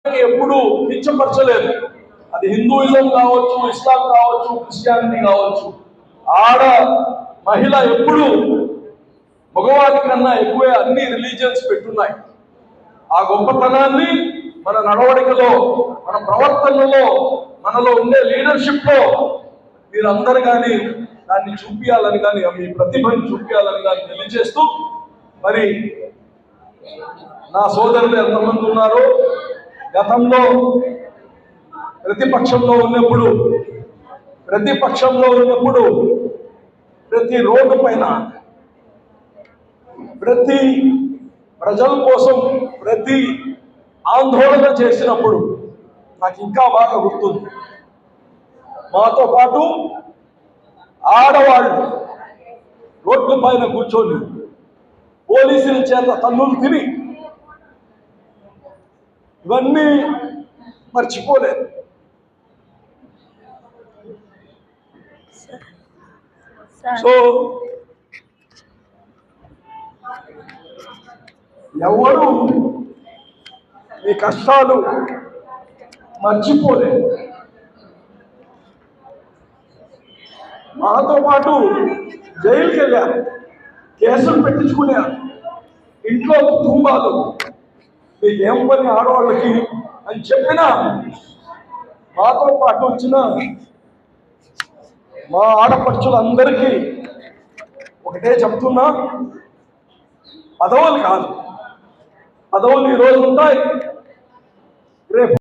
ఎప్పుడు కించపరచలేదు. అది హిందూయిజం కావచ్చు, ఇస్లాం కావచ్చు, క్రిస్టియానిటీ కావచ్చు. ఆడ మహిళ ఎప్పుడు మగవాడి కన్నా ఎక్కువే అన్ని రిలీజియన్స్ పెట్టున్నాయి. ఆ గొప్పతనాన్ని మన నడవడికలో, మన ప్రవర్తనలో, మనలో ఉండే లీడర్షిప్ లో మీరందరూ కానీ దాన్ని చూపించాలని కానీ, మీ ప్రతిభను చూపించాలని కానీ తెలియజేస్తూ, మరి నా సోదరులు ఎంతమంది ఉన్నారో గతంలో ప్రతిపక్షంలో ఉన్నప్పుడు ప్రతి రోడ్డు పైన, ప్రతి ప్రజల కోసం, ప్రతి ఆందోళన చేసినప్పుడు నాకు ఇంకా బాగా గుర్తుంది. మాతో పాటు ఆడవాళ్ళు రోడ్ల పైన కూర్చొని పోలీసుల చేత తన్నులు తిని, ఇవన్నీ మర్చిపోలేదు. సో ఎవరు మీ కష్టాలు మర్చిపోలేదు. మాతో పాటు జైలుకి వెళ్ళారు, కేసులు పెట్టించుకున్నారు, ఇంట్లో కుటుంబాలు మీకేం పని ఆడవాళ్ళకి అని చెప్పినా మాతో పాటు వచ్చిన మా ఆడపడుచులందరికీ ఒకటే చెప్తున్నా, పదవులు కాదు, పదవులు ఈరోజు ఉంటాయి, రేపు